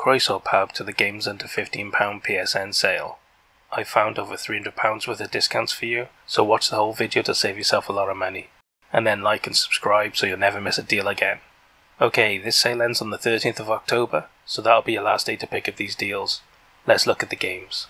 Croissant pub to the game's under £15 PSN sale. I found over £300 worth of discounts for you, so watch the whole video to save yourself a lot of money. And then like and subscribe so you'll never miss a deal again. Okay, this sale ends on the 13th of October, so that'll be your last day to pick up these deals. Let's look at the games.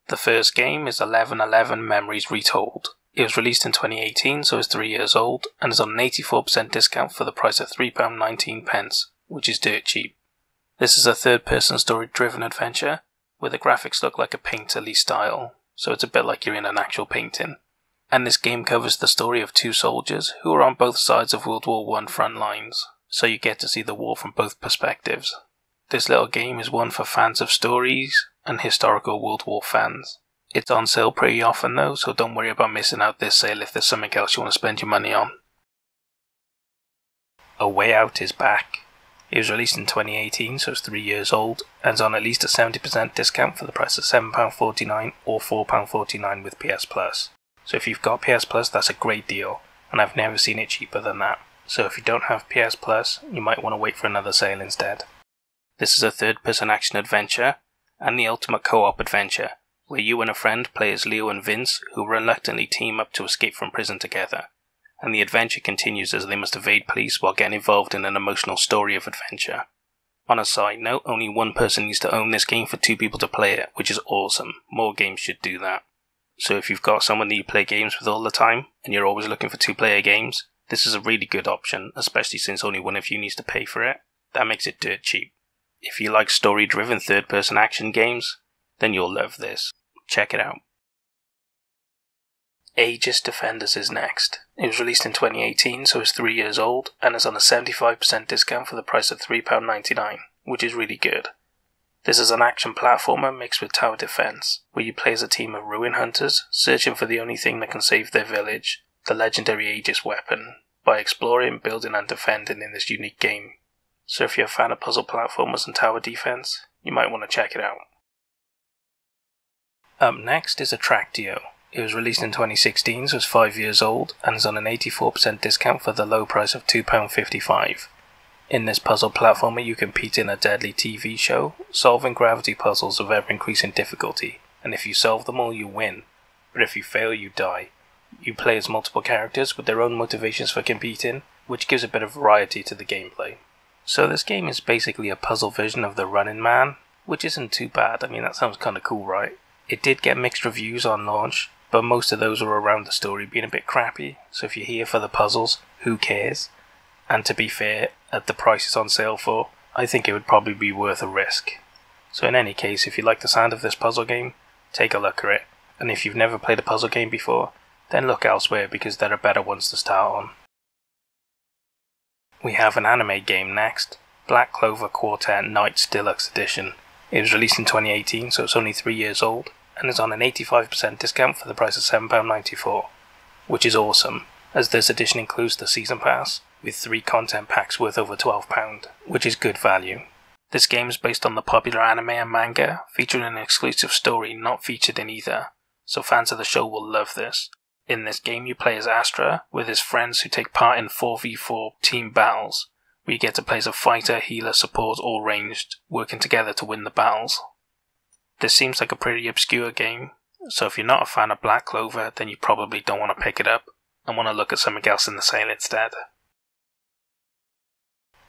The first game is 1111 Memories Retold. It was released in 2018, so it's 3 years old, and is on an 84% discount for the price of £3.19, which is dirt cheap. This is a third-person story-driven adventure, where the graphics look like a painterly style, so it's a bit like you're in an actual painting. And this game covers the story of two soldiers who are on both sides of World War I front lines, so you get to see the war from both perspectives. This little game is one for fans of stories and historical World War fans. It's on sale pretty often though, so don't worry about missing out this sale if there's something else you want to spend your money on. A Way Out is back. It was released in 2018, so it's 3 years old, and is on at least a 70% discount for the price of £7.49 or £4.49 with PS Plus. So if you've got PS Plus, that's a great deal, and I've never seen it cheaper than that. So if you don't have PS Plus, you might want to wait for another sale instead. This is a third-person action adventure, and the ultimate co-op adventure, where you and a friend play as Leo and Vince, who reluctantly team up to escape from prison together. And the adventure continues as they must evade police while getting involved in an emotional story of adventure. On a side note, only one person needs to own this game for 2 people to play it, which is awesome. More games should do that. So if you've got someone that you play games with all the time, and you're always looking for 2-player games, this is a really good option, especially since only one of you needs to pay for it. That makes it dirt cheap. If you like story-driven third-person action games, then you'll love this. Check it out. Aegis Defenders is next. It was released in 2018, so it's 3 years old, and is on a 75% discount for the price of £3.99, which is really good. This is an action platformer mixed with tower defense, where you play as a team of ruin hunters, searching for the only thing that can save their village, the legendary Aegis weapon, by exploring, building and defending in this unique game. So if you're a fan of puzzle platformers and tower defense, you might want to check it out. Up next is Attractio. It was released in 2016, so it's 5 years old, and is on an 84% discount for the low price of £2.55. In this puzzle platformer you compete in a deadly TV show, solving gravity puzzles of ever-increasing difficulty, and if you solve them all you win, but if you fail you die. You play as multiple characters with their own motivations for competing, which gives a bit of variety to the gameplay. So this game is basically a puzzle version of the Running Man, which isn't too bad. I mean, that sounds kinda cool, right? It did get mixed reviews on launch, but most of those were around the story being a bit crappy, so if you're here for the puzzles, who cares? And to be fair, at the price it's on sale for, I think it would probably be worth a risk. So in any case, if you like the sound of this puzzle game, take a look at it, and if you've never played a puzzle game before, then look elsewhere because there are better ones to start on. We have an anime game next, Black Clover Quartet Knights Deluxe Edition. It was released in 2018, so it's only 3 years old, and is on an 85% discount for the price of £7.94, which is awesome, as this edition includes the Season Pass, with 3 content packs worth over £12, which is good value. This game is based on the popular anime and manga, featuring an exclusive story not featured in either, so fans of the show will love this. In this game you play as Astra, with his friends who take part in 4v4 team battles, where you get to play as a fighter, healer, support or ranged, working together to win the battles. This seems like a pretty obscure game, so if you're not a fan of Black Clover then you probably don't want to pick it up, and want to look at something else in the sale instead.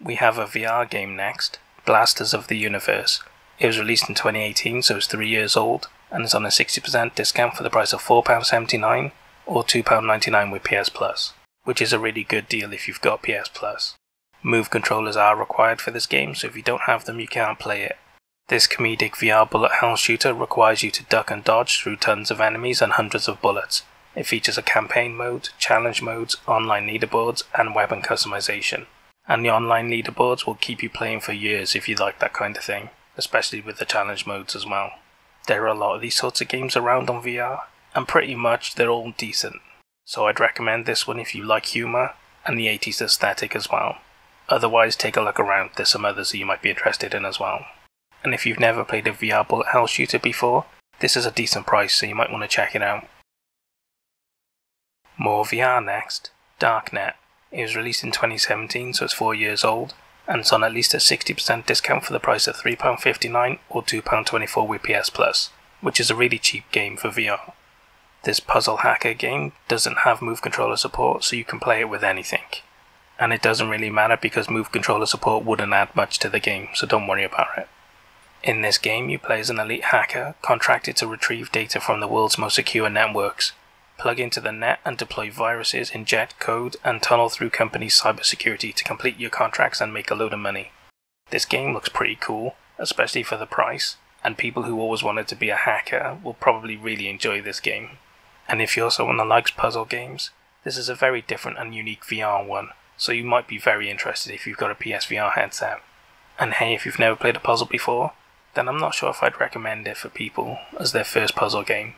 We have a VR game next, Blasters of the Universe. It was released in 2018, so it's 3 years old, and is on a 60% discount for the price of £4.79 or £2.99 with PS Plus, which is a really good deal if you've got PS Plus. Move controllers are required for this game, so if you don't have them you can't play it. This comedic VR bullet hell shooter requires you to duck and dodge through tons of enemies and hundreds of bullets. It features a campaign mode, challenge modes, online leaderboards and weapon customization. And the online leaderboards will keep you playing for years if you like that kind of thing, especially with the challenge modes as well. There are a lot of these sorts of games around on VR, and pretty much they're all decent. So I'd recommend this one if you like humour and the 80s aesthetic as well. Otherwise take a look around, there's some others that you might be interested in as well. And if you've never played a VR bullet hell shooter before, this is a decent price so you might want to check it out. More VR next, Darknet. It was released in 2017, so it's 4 years old, and it's on at least a 60% discount for the price of £3.59 or £2.24 with PS Plus, which is a really cheap game for VR. This puzzle hacker game doesn't have move controller support, so you can play it with anything. And it doesn't really matter because move controller support wouldn't add much to the game, so don't worry about it. In this game, you play as an elite hacker contracted to retrieve data from the world's most secure networks, plug into the net and deploy viruses, inject code, and tunnel through companies' cybersecurity to complete your contracts and make a load of money. This game looks pretty cool, especially for the price, and people who always wanted to be a hacker will probably really enjoy this game. And if you're someone that likes puzzle games, this is a very different and unique VR one, so you might be very interested if you've got a PSVR headset. And hey, if you've never played a puzzle before, then I'm not sure if I'd recommend it for people as their first puzzle game,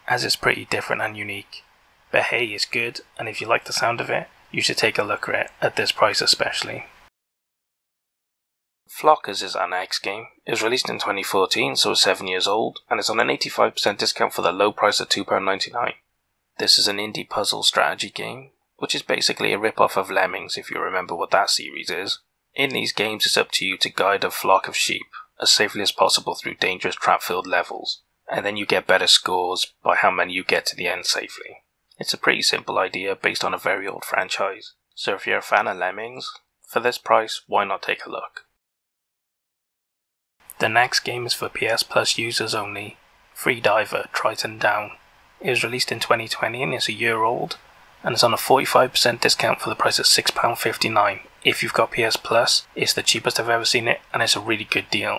as it's pretty different and unique. But hey, it's good, and if you like the sound of it, you should take a look at it, at this price especially. Flockers is our next game. It was released in 2014, so it's 7 years old, and it's on an 85% discount for the low price of £2.99. This is an indie puzzle strategy game, which is basically a rip-off of Lemmings if you remember what that series is. In these games, it's up to you to guide a flock of sheep as safely as possible through dangerous trap-filled levels, and then you get better scores by how many you get to the end safely. It's a pretty simple idea based on a very old franchise, so if you're a fan of Lemmings, for this price, why not take a look? The next game is for PS Plus users only, Freediver Triton Down. It was released in 2020 and is a year old, and it's on a 45% discount for the price of £6.59. If you've got PS Plus, it's the cheapest I've ever seen it, and it's a really good deal.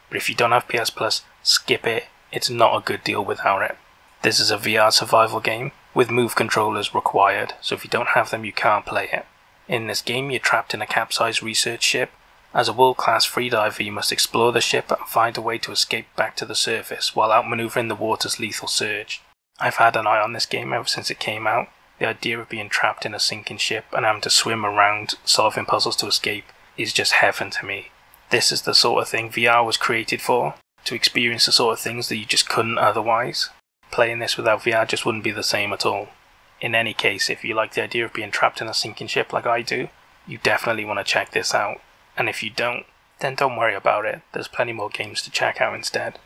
But if you don't have PS Plus, skip it, it's not a good deal without it. This is a VR survival game, with move controllers required, so if you don't have them you can't play it. In this game you're trapped in a capsized research ship. As a world-class freediver you must explore the ship and find a way to escape back to the surface while outmaneuvering the water's lethal surge. I've had an eye on this game ever since it came out. The idea of being trapped in a sinking ship and having to swim around solving puzzles to escape is just heaven to me. This is the sort of thing VR was created for, to experience the sort of things that you just couldn't otherwise. Playing this without VR just wouldn't be the same at all. In any case, if you like the idea of being trapped in a sinking ship like I do, you definitely want to check this out. And if you don't, then don't worry about it, there's plenty more games to check out instead.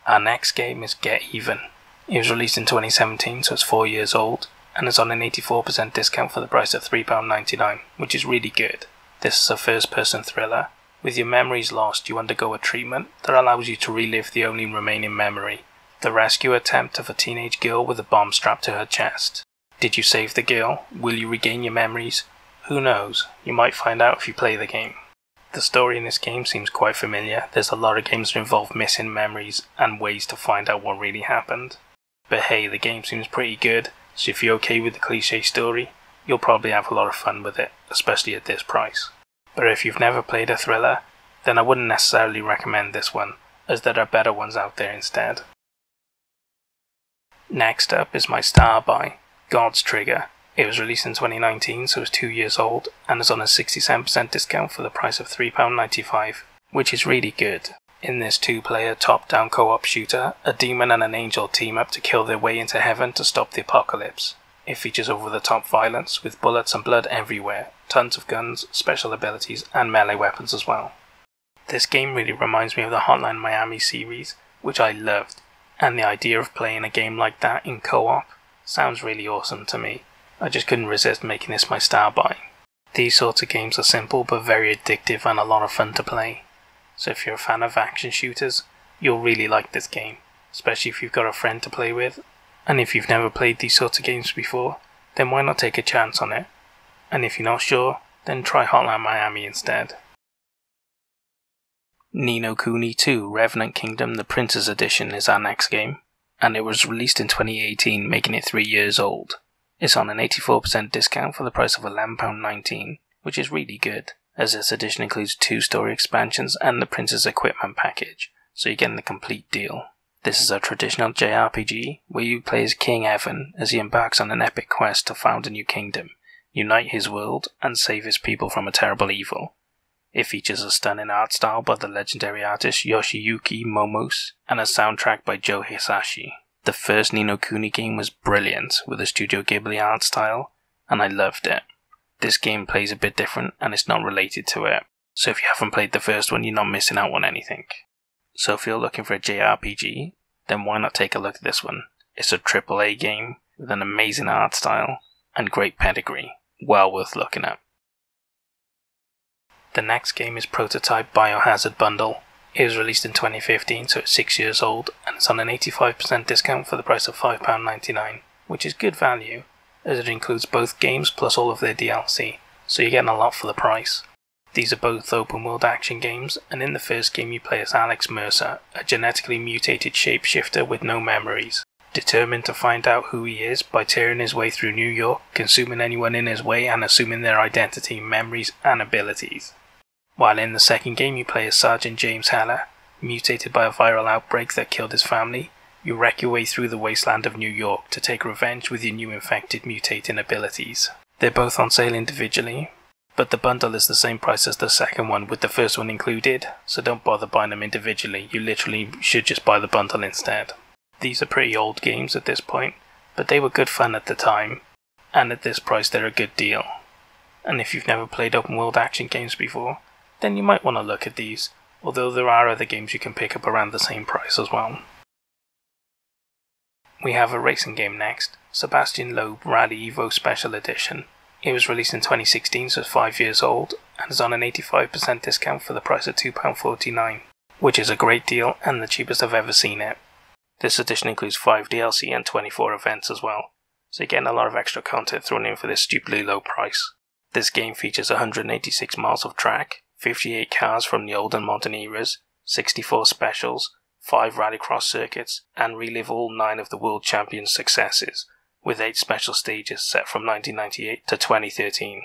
Our next game is Get Even. It was released in 2017, so it's 4 years old, and it's on an 84% discount for the price of £3.99, which is really good. This is a first-person thriller. With your memories lost, you undergo a treatment that allows you to relive the only remaining memory, the rescue attempt of a teenage girl with a bomb strapped to her chest. Did you save the girl? Will you regain your memories? Who knows? You might find out if you play the game. The story in this game seems quite familiar. There's a lot of games that involve missing memories and ways to find out what really happened. But hey, the game seems pretty good, so if you're okay with the cliche story, you'll probably have a lot of fun with it, especially at this price. But if you've never played a thriller, then I wouldn't necessarily recommend this one, as there are better ones out there instead. Next up is my star buy, God's Trigger. It was released in 2019, so it's 2 years old, and is on a 67% discount for the price of £3.95, which is really good. In this 2-player top-down co-op shooter, a demon and an angel team up to kill their way into heaven to stop the apocalypse. It features over-the-top violence, with bullets and blood everywhere, tons of guns, special abilities, and melee weapons as well. This game really reminds me of the Hotline Miami series, which I loved, and the idea of playing a game like that in co-op sounds really awesome to me. I just couldn't resist making this my star buy. These sorts of games are simple but very addictive and a lot of fun to play. So if you're a fan of action shooters, you'll really like this game, especially if you've got a friend to play with. And if you've never played these sorts of games before, then why not take a chance on it? And if you're not sure, then try Hotline Miami instead. Ni no Kuni 2 Revenant Kingdom The Prince's Edition is our next game, and it was released in 2018, making it 3 years old. It's on an 84% discount for the price of £11.19, which is really good, as this edition includes 2 story expansions and the Prince's Equipment package, so you're getting the complete deal. This is a traditional JRPG, where you play as King Evan as he embarks on an epic quest to found a new kingdom, unite his world, and save his people from a terrible evil. It features a stunning art style by the legendary artist Yoshiyuki Momose, and a soundtrack by Joe Hisashi. The first Ni no Kuni game was brilliant, with a Studio Ghibli art style, and I loved it. This game plays a bit different and it's not related to it, so if you haven't played the first one, you're not missing out on anything. So if you're looking for a JRPG, then why not take a look at this one? It's a AAA game with an amazing art style and great pedigree, well worth looking at. The next game is Prototype Biohazard Bundle. It was released in 2015, so it's 6 years old, and it's on an 85% discount for the price of £5.99, which is good value, as it includes both games plus all of their DLC, so you're getting a lot for the price. These are both open world action games, and in the first game you play as Alex Mercer, a genetically mutated shapeshifter with no memories, determined to find out who he is by tearing his way through New York, consuming anyone in his way and assuming their identity, memories and abilities. While in the second game you play as Sergeant James Heller, mutated by a viral outbreak that killed his family. You wreck your way through the wasteland of New York to take revenge with your new infected mutating abilities. They're both on sale individually, but the bundle is the same price as the second one with the first one included, so don't bother buying them individually, you literally should just buy the bundle instead. These are pretty old games at this point, but they were good fun at the time, and at this price they're a good deal. And if you've never played open world action games before, then you might want to look at these, although there are other games you can pick up around the same price as well. We have a racing game next, Sebastian Loeb Rally Evo Special Edition. It was released in 2016, so it's 5 years old, and is on an 85% discount for the price of £2.49, which is a great deal and the cheapest I've ever seen it. This edition includes 5 DLC and 24 events as well, so you're getting a lot of extra content thrown in for this stupidly low price. This game features 186 miles of track, 58 cars from the old and modern eras, 64 specials, 5 rallycross circuits, and relive all 9 of the world champions' successes, with 8 special stages set from 1998 to 2013.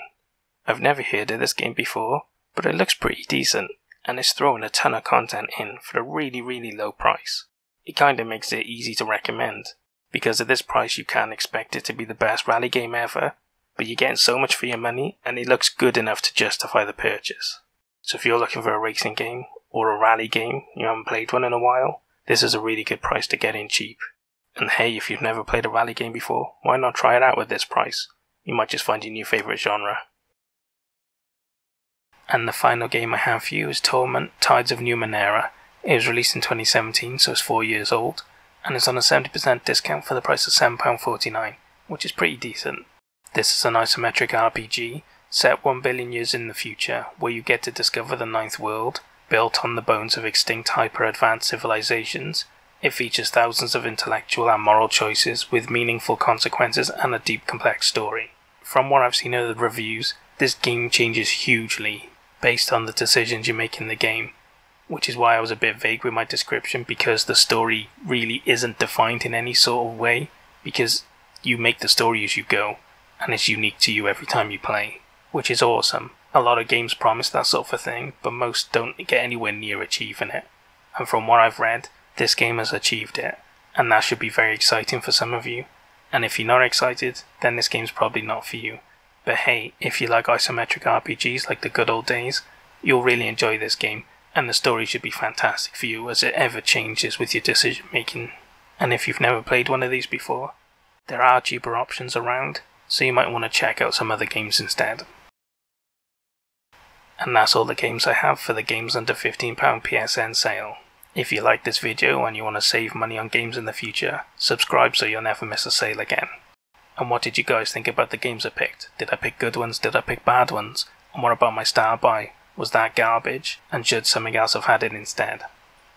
I've never heard of this game before, but it looks pretty decent, and it's throwing a ton of content in for a really low price. It kinda makes it easy to recommend, because at this price you can't expect it to be the best rally game ever, but you're getting so much for your money, and it looks good enough to justify the purchase. So if you're looking for a racing game, or a rally game, you haven't played one in a while, this is a really good price to get in cheap. And hey, if you've never played a rally game before, why not try it out with this price? You might just find your new favourite genre. And the final game I have for you is Torment Tides of Numenera. It was released in 2017, so it's 4 years old, and it's on a 70% discount for the price of £7.49, which is pretty decent. This is an isometric RPG, set 1 billion years in the future, where you get to discover the ninth world, built on the bones of extinct hyper-advanced civilizations. It features thousands of intellectual and moral choices with meaningful consequences and a deep complex story. From what I've seen of the reviews, this game changes hugely based on the decisions you make in the game, which is why I was a bit vague with my description, because the story really isn't defined in any sort of way, because you make the story as you go, and it's unique to you every time you play, which is awesome. A lot of games promise that sort of a thing, but most don't get anywhere near achieving it. And from what I've read, this game has achieved it, and that should be very exciting for some of you. And if you're not excited, then this game's probably not for you. But hey, if you like isometric RPGs like the good old days, you'll really enjoy this game, and the story should be fantastic for you as it ever changes with your decision making. And if you've never played one of these before, there are cheaper options around, so you might want to check out some other games instead. And that's all the games I have for the Games Under £15 PSN sale. If you like this video and you want to save money on games in the future, subscribe so you'll never miss a sale again. And what did you guys think about the games I picked? Did I pick good ones? Did I pick bad ones? And what about my star buy? Was that garbage? And should something else have had it instead?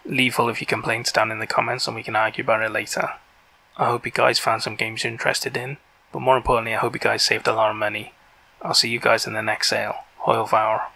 Leave all of your complaints down in the comments and we can argue about it later. I hope you guys found some games you're interested in, but more importantly I hope you guys saved a lot of money. I'll see you guys in the next sale. Hoil Vour.